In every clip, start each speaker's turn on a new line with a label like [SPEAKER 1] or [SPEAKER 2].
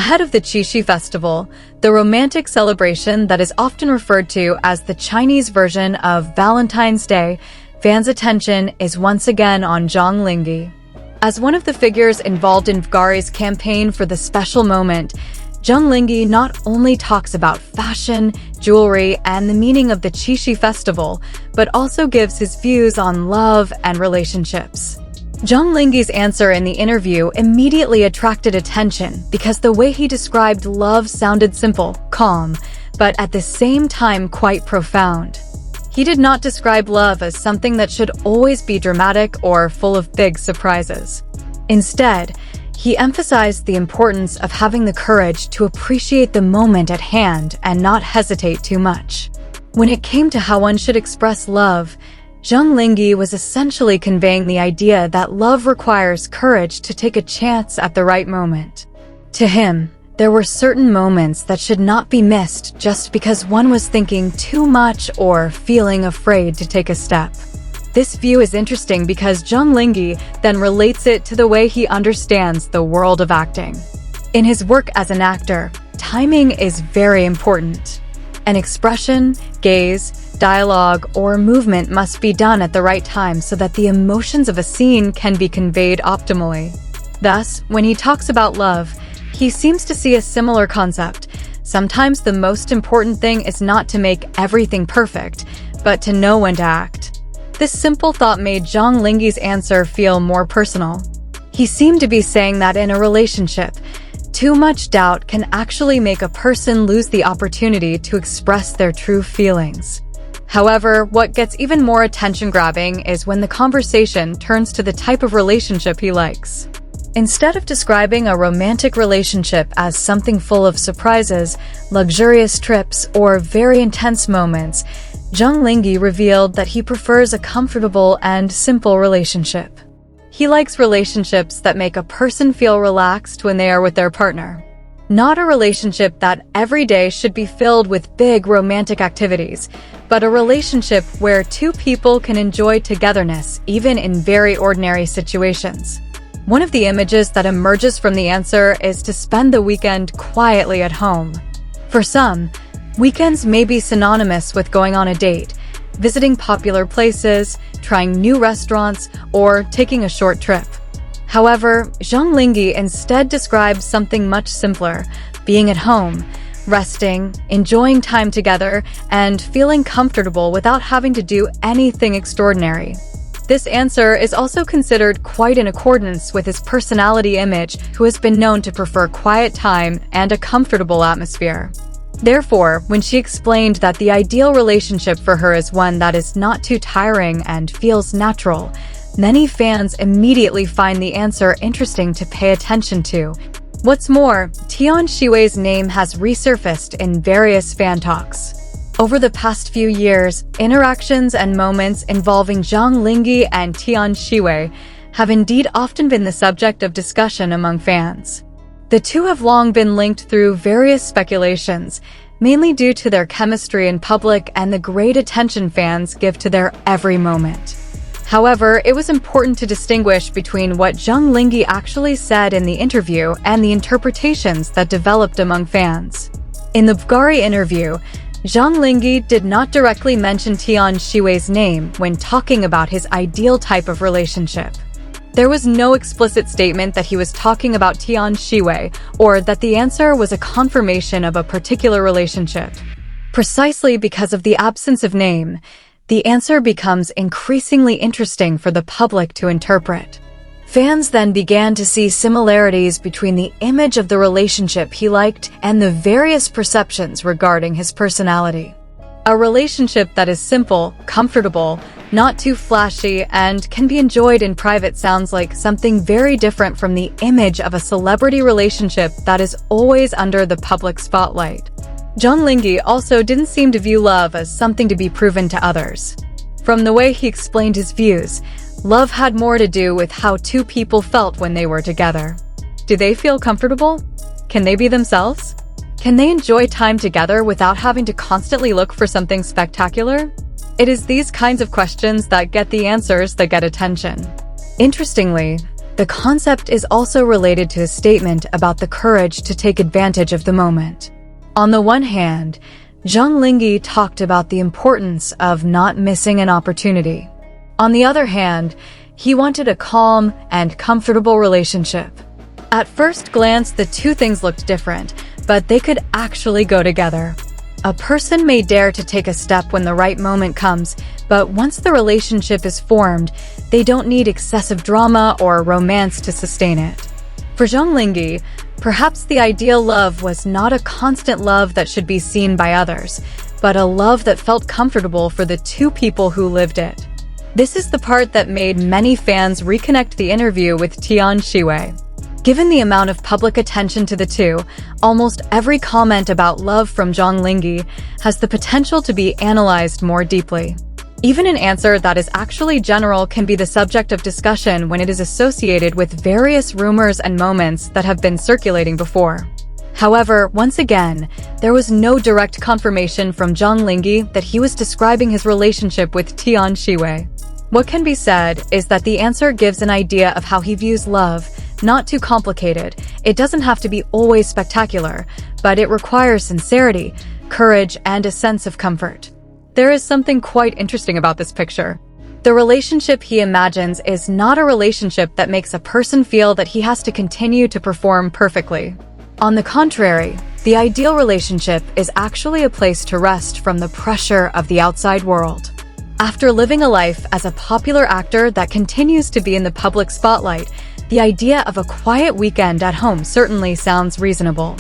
[SPEAKER 1] Ahead of the Qixi Festival, the romantic celebration that is often referred to as the Chinese version of Valentine's Day, fans' attention is once again on Zhang Linghe. As one of the figures involved in Bvlgari's campaign for the special moment, Zhang Linghe not only talks about fashion, jewelry, and the meaning of the Qixi Festival, but also gives his views on love and relationships. Zhang Linghe's answer in the interview immediately attracted attention because the way he described love sounded simple, calm, but at the same time quite profound. He did not describe love as something that should always be dramatic or full of big surprises. Instead, he emphasized the importance of having the courage to appreciate the moment at hand and not hesitate too much. When it came to how one should express love, Zhang Linghe was essentially conveying the idea that love requires courage to take a chance at the right moment. To him, there were certain moments that should not be missed just because one was thinking too much or feeling afraid to take a step. This view is interesting because Zhang Linghe then relates it to the way he understands the world of acting. In his work as an actor, timing is very important. An expression, gaze, dialogue, or movement must be done at the right time so that the emotions of a scene can be conveyed optimally. Thus, when he talks about love, he seems to see a similar concept. Sometimes the most important thing is not to make everything perfect, but to know when to act. This simple thought made Zhang Linghe's answer feel more personal. He seemed to be saying that in a relationship, too much doubt can actually make a person lose the opportunity to express their true feelings. However, what gets even more attention-grabbing is when the conversation turns to the type of relationship he likes. Instead of describing a romantic relationship as something full of surprises, luxurious trips, or very intense moments, Zhang Linghe revealed that he prefers a comfortable and simple relationship. He likes relationships that make a person feel relaxed when they are with their partner. Not a relationship that every day should be filled with big romantic activities, but a relationship where two people can enjoy togetherness even in very ordinary situations. One of the images that emerges from the answer is to spend the weekend quietly at home. For some, weekends may be synonymous with going on a date, visiting popular places, trying new restaurants, or taking a short trip. However, Zhang Linghe instead describes something much simpler: being at home, resting, enjoying time together, and feeling comfortable without having to do anything extraordinary. This answer is also considered quite in accordance with his personality image, who has been known to prefer quiet time and a comfortable atmosphere. Therefore, when she explained that the ideal relationship for her is one that is not too tiring and feels natural, many fans immediately find the answer interesting to pay attention to. What's more, Tian Xiwei's name has resurfaced in various fan talks. Over the past few years, interactions and moments involving Zhang Linghe and Tian Xiwei have indeed often been the subject of discussion among fans. The two have long been linked through various speculations, mainly due to their chemistry in public and the great attention fans give to their every moment. However, it was important to distinguish between what Zhang Linghe actually said in the interview and the interpretations that developed among fans. In the Bvlgari interview, Zhang Linghe did not directly mention Tian Xiwei's name when talking about his ideal type of relationship. There was no explicit statement that he was talking about Tian Xiwei or that the answer was a confirmation of a particular relationship. Precisely because of the absence of name, the answer becomes increasingly interesting for the public to interpret. Fans then began to see similarities between the image of the relationship he liked and the various perceptions regarding his personality. A relationship that is simple, comfortable, not too flashy, and can be enjoyed in private sounds like something very different from the image of a celebrity relationship that is always under the public spotlight. Zhang Linghe also didn't seem to view love as something to be proven to others. From the way he explained his views, love had more to do with how two people felt when they were together. Do they feel comfortable? Can they be themselves? Can they enjoy time together without having to constantly look for something spectacular? It is these kinds of questions that get the answers that get attention. Interestingly, The concept is also related to his statement about the courage to take advantage of the moment. On the one hand, Zhang Linghe talked about the importance of not missing an opportunity. On the other hand, he wanted a calm and comfortable relationship. At first glance, the two things looked different, but they could actually go together. A person may dare to take a step when the right moment comes, but once the relationship is formed, they don't need excessive drama or romance to sustain it. For Zhang Linghe, perhaps the ideal love was not a constant love that should be seen by others, but a love that felt comfortable for the two people who lived it. This is the part that made many fans reconnect the interview with Tian Xiwei. Given the amount of public attention to the two, almost every comment about love from Zhang Linghe has the potential to be analyzed more deeply. Even an answer that is actually general can be the subject of discussion when it is associated with various rumors and moments that have been circulating before. However, once again, there was no direct confirmation from Zhang Linghe that he was describing his relationship with Tian Xiwei. What can be said is that the answer gives an idea of how he views love. Not too complicated, it doesn't have to be always spectacular, but it requires sincerity, courage, and a sense of comfort. There is something quite interesting about this picture. The relationship he imagines is not a relationship that makes a person feel that he has to continue to perform perfectly. On the contrary, the ideal relationship is actually a place to rest from the pressure of the outside world. After living a life as a popular actor that continues to be in the public spotlight, the idea of a quiet weekend at home certainly sounds reasonable.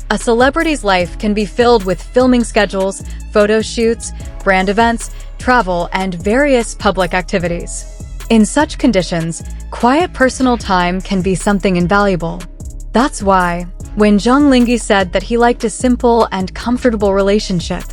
[SPEAKER 1] A celebrity's life can be filled with filming schedules, photo shoots, brand events, travel, and various public activities. In such conditions, quiet personal time can be something invaluable. That's why, when Zhang Linghe said that he liked a simple and comfortable relationship,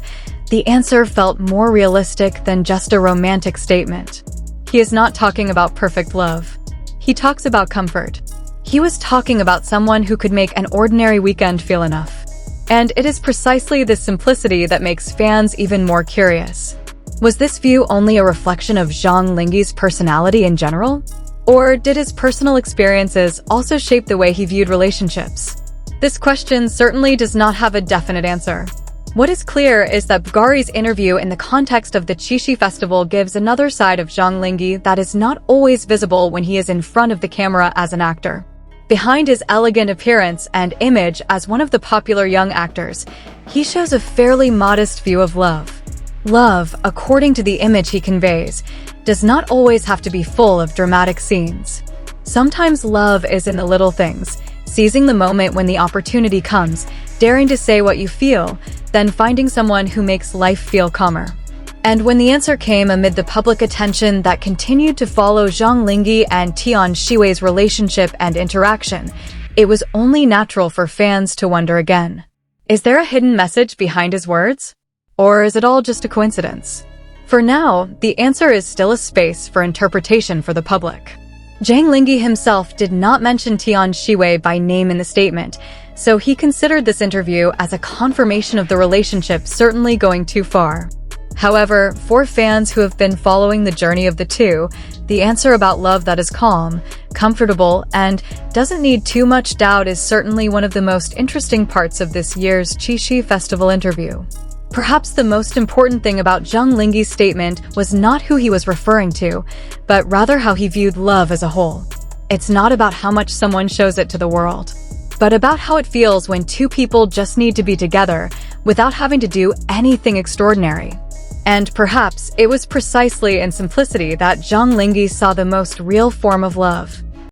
[SPEAKER 1] the answer felt more realistic than just a romantic statement. He is not talking about perfect love. He talks about comfort. He was talking about someone who could make an ordinary weekend feel enough. And it is precisely this simplicity that makes fans even more curious. Was this view only a reflection of Zhang Linghe's personality in general? Or did his personal experiences also shape the way he viewed relationships? This question certainly does not have a definite answer. What is clear is that Bvlgari's interview in the context of the Qixi Festival gives another side of Zhang Linghe that is not always visible when he is in front of the camera as an actor. Behind his elegant appearance and image as one of the popular young actors, he shows a fairly modest view of love. Love, according to the image he conveys, does not always have to be full of dramatic scenes. Sometimes love is in the little things, seizing the moment when the opportunity comes, daring to say what you feel, then finding someone who makes life feel calmer. And when the answer came amid the public attention that continued to follow Zhang Linghe and Tian Xiwei's relationship and interaction, it was only natural for fans to wonder again. Is there a hidden message behind his words? Or is it all just a coincidence? For now, the answer is still a space for interpretation for the public. Zhang Linghe himself did not mention Tian Xiwei by name in the statement, so he considered this interview as a confirmation of the relationship certainly going too far. However, for fans who have been following the journey of the two, the answer about love that is calm, comfortable, and doesn't need too much doubt is certainly one of the most interesting parts of this year's Qixi Festival interview. Perhaps the most important thing about Zhang Linghe's statement was not who he was referring to, but rather how he viewed love as a whole. It's not about how much someone shows it to the world, but about how it feels when two people just need to be together without having to do anything extraordinary. And perhaps it was precisely in simplicity that Zhang Linghe saw the most real form of love.